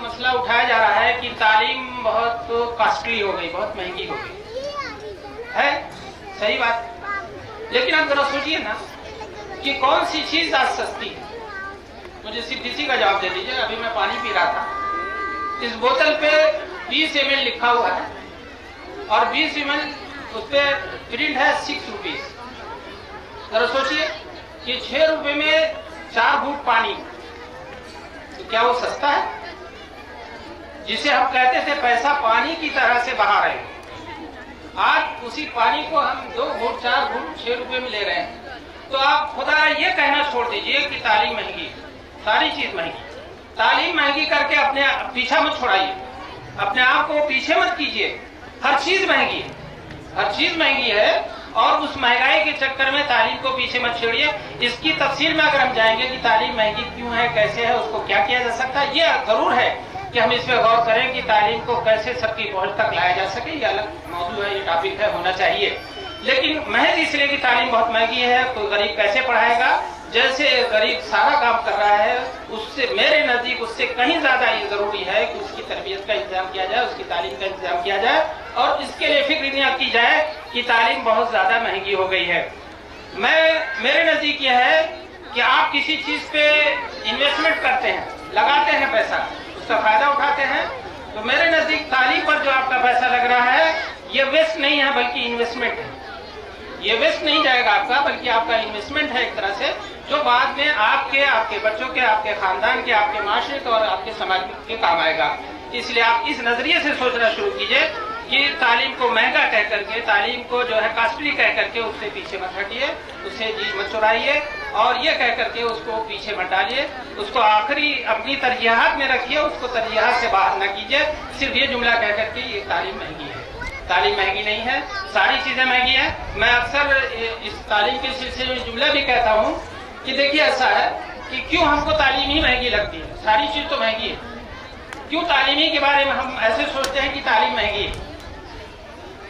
مسئلہ اٹھایا جا رہا ہے کہ تعلیم بہت کاسٹلی ہو گئی, بہت مہنگی ہو گئی ہے. صحیح بات, لیکن آپ ذرا سوچیے نا کہ کون سی چیز آج سستی ہے. مجھے صرف اسی کا جواب دے دیجیے. ابھی میں پانی پی رہا تھا, اس بوتل پہ 20 ml لکھا ہوا ہے اور 20 ml اس پہ پرنٹ ہے 6 روپیز. ذرا سوچیے کہ 6 روپے میں 4 گھونٹ پانی, تو کیا وہ سستا ہے؟ جسے ہم کہتے تھے پیسہ پانی کی طرح سے بہا رہے ہیں, آج اسی پانی کو ہم 2 گھونٹ 4 گھونٹ 6 روپے میں لے رہے ہیں. تو آپ خدا یہ کہنا چھوڑ دیجئے کہ تعلیم مہنگی, ساری چیز مہنگی. تعلیم مہنگی کر کے اپنے پیچھا مت چھوڑائیے, اپنے آپ کو پیچھے مت کیجئے. ہر چیز مہنگی ہے, ہر چیز مہنگی ہے, اور اس مہنگائی کے چکر میں تعلیم کو پیچھے مت چھوڑیے. اس کی تفصیل میں اگر ہم جائیں گے کہ تعلیم مہنگی کیوں ہے, کیسے ہے, اس کو کیا کیا جا سکتا ہے, یہ ضرور ہے کہ ہم اس پہ غور کریں کہ تعلیم کو کیسے سب کی پہنچ تک لایا جا سکے. یہ الگ موضوع ہے, یہ ٹاپک ہے, ہونا چاہیے. لیکن محض اس لیے کہ تعلیم بہت مہنگی ہے, کوئی غریب کیسے پڑھائے گا؟ جیسے غریب سارا کام کر رہا ہے, اس سے میرے نزدیک اس سے کہیں زیادہ یہ ضروری ہے کہ اس کی تربیت کا انتظام کیا جائے, اس کی تعلیم کا انتظام کیا جائے, اور اس کے لیے فکر نہیں کی جائے کہ تعلیم بہت زیادہ مہنگی ہو گئی ہے. میرے نزدیک یہ ہے کہ آپ کسی چیز پہ انویسٹمنٹ کرتے ہیں, لگاتے ہیں پیسہ, اس کا فائدہ اٹھاتے ہیں, تو میرے نزدیک تعلیم پر جو آپ کا پیسہ لگ رہا ہے یہ ویسٹ نہیں ہے بلکہ انویسٹمنٹ ہے. یہ ویسٹ نہیں جائے گا آپ کا, بلکہ آپ کا انویسٹمنٹ ہے ایک طرح سے, جو بعد میں آپ کے بچوں کے, آپ کے خاندان کے, آپ کے معاشرے کے اور آپ کے سماج کے کام آئے گا. اس لیے آپ اس نظریے سے سوچنا شروع کیجئے کہ تعلیم کو مہنگا کہہ کر کے, تعلیم کو جو ہے کاسٹلی کہہ کر کے اس سے پیچھے مت ہٹیے, اس سے جی مت چرائیے, اور یہ کہہ کر کے اس کو پیچھے مت ڈالیے. اس کو آخری اپنی ترجیحات میں رکھیے, اس کو ترجیحات سے باہر نہ کیجئے صرف یہ جملہ کہہ کر کے یہ تعلیم مہنگی ہے. تعلیم مہنگی نہیں ہے, ساری چیزیں مہنگی ہیں. میں اکثر اس تعلیم کے سلسلے میں جملہ بھی کہتا ہوں کہ دیکھیے ایسا ہے کہ کیوں ہم کو تعلیم ہی مہنگی لگتی ہے, ساری چیز تو مہنگی ہے, کیوں تعلیمی کے بارے میں ہم ایسے سوچتے ہیں کہ تعلیم مہنگی ہے؟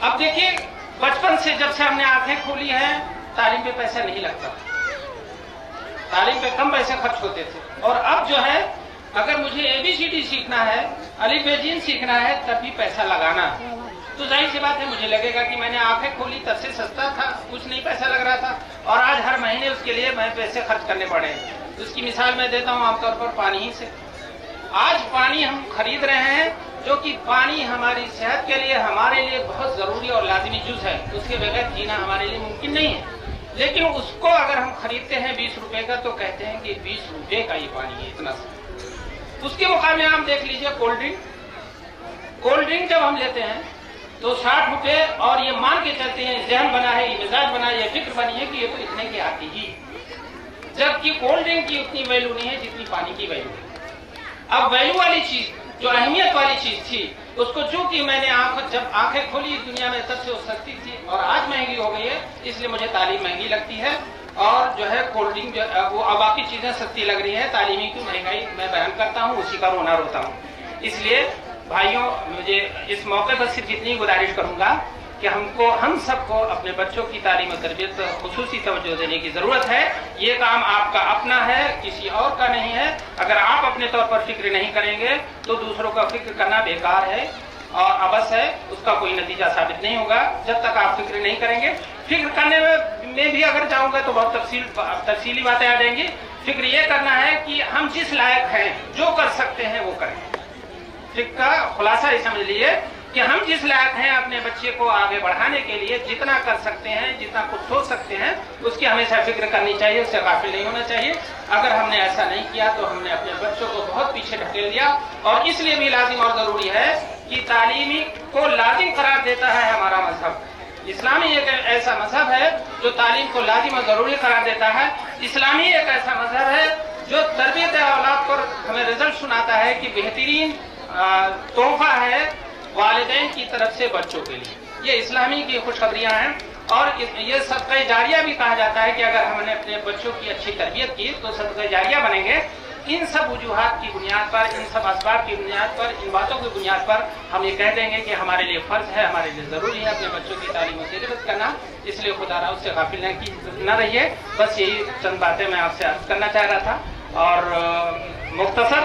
اب دیکھیے بچپن سے جب سے ہم نے آنکھیں کھولی ہیں تعلیم پہ پیسہ نہیں لگتا, تعلیم پہ کم پیسے خرچ ہوتے تھے, اور اب جو ہے اگر مجھے ABCD سیکھنا ہے, الف ب ج سیکھنا ہے, تب بھی پیسہ لگانا, تو ظاہر سی بات ہے مجھے لگے گا کہ میں نے آنکھیں کھولی تب سے سستا تھا, کچھ نہیں پیسہ لگ رہا تھا, اور آج ہر مہینے اس کے لیے میں پیسے خرچ کرنے پڑے. اس کی مثال میں دیتا ہوں عام طور پر پانی ہی سے. آج پانی ہم خرید رہے ہیں, جو کہ پانی ہماری صحت کے لیے, ہمارے لیے بہت ضروری اور لازمی جز ہے, اس کے بغیر جینا ہمارے لیے ممکن نہیں ہے. لیکن اس کو اگر ہم خریدتے ہیں 20 روپے کا, تو کہتے ہیں کہ 20 روپے کا یہ پانی ہے, اتنا سا. اس کے مقابلے آپ دیکھ لیجئے کولڈ ڈرنک. کولڈ ڈرنک جب ہم لیتے ہیں تو 60 روپے, اور یہ مان کے چلتے ہیں, ذہن بنا ہے, یہ مزاج بنا ہے, یہ فکر بنی ہے کہ یہ تو اتنے کی آتی ہی, جبکہ کولڈ ڈرنک کی اتنی ویلو نہیں ہے جتنی پانی کی ویلو ہے. اب ویلو والی چیز, جو اہمیت والی چیز تھی, اس کو چونکہ میں نے جب آنکھیں کھولی دنیا میں تب سے وہ سستی تھی, اور آج مہنگی ہو گئی ہے, اس لیے مجھے تعلیم مہنگی لگتی ہے. اور جو ہے کولڈ ڈرنک وہ اب باقی چیزیں سستی لگ رہی ہیں, تعلیمی کی مہنگائی میں بیان کرتا ہوں, اسی کا رونا روتا ہوں. اس لیے بھائیوں, مجھے اس موقع پر صرف اتنی گزارش کروں گا کہ ہم سب کو اپنے بچوں کی تعلیم و تربیت پر خصوصی توجہ دینے کی ضرورت ہے. یہ کام آپ کا اپنا ہے, کسی اور کا نہیں ہے. اگر آپ اپنے طور پر فکر نہیں کریں گے تو دوسروں کا فکر کرنا بیکار ہے اور عبث ہے, اس کا کوئی نتیجہ ثابت نہیں ہوگا جب تک آپ فکر نہیں کریں گے. فکر کرنے میں بھی اگر جاؤں گا تو بہت تفصیلی باتیں آ جائیں گی. فکر یہ کرنا ہے کہ ہم جس لائق ہیں, جو کر سکتے ہیں وہ کریں. فکر کا خلاصہ یہ سمجھ لیجیے کہ ہم جس لائق ہیں اپنے بچے کو آگے بڑھانے کے لیے, جتنا کر سکتے ہیں, جتنا کچھ سوچ سکتے ہیں, اس کی ہمیشہ فکر کرنی چاہیے, اس سے غافل نہیں ہونا چاہیے. اگر ہم نے ایسا نہیں کیا تو ہم نے اپنے بچوں کو بہت پیچھے ڈھکیل دیا. اور اس لیے بھی لازم اور ضروری ہے کہ تعلیمی کو لازم قرار دیتا ہے ہمارا مذہب. اسلامی ایک ایسا مذہب ہے جو تعلیم کو لازم اور ضروری قرار دیتا ہے. اسلامی ایک ایسا مذہب ہے جو تربیت اولاد پر ہمیں رزلٹ سناتا ہے کہ بہترین تحفہ ہے والدین کی طرف سے بچوں کے لیے. یہ اسلامی کی خوشخبریاں ہیں, اور یہ صدقہ جاریہ بھی کہا جاتا ہے کہ اگر ہم نے اپنے بچوں کی اچھی تربیت کی تو صدقہ جاریہ بنیں گے. ان سب وجوہات کی بنیاد پر, ان سب اسباب کی بنیاد پر, ان باتوں کی بنیاد پر ہم یہ کہہ دیں گے کہ ہمارے لیے فرض ہے, ہمارے لیے ضروری ہے اپنے بچوں کی تعلیم و تربیت کرنا. اس لیے خدا را اس سے غافل نہ رہیے. بس یہی چند باتیں میں آپ سے عرض کرنا چاہ رہا تھا, اور مختصر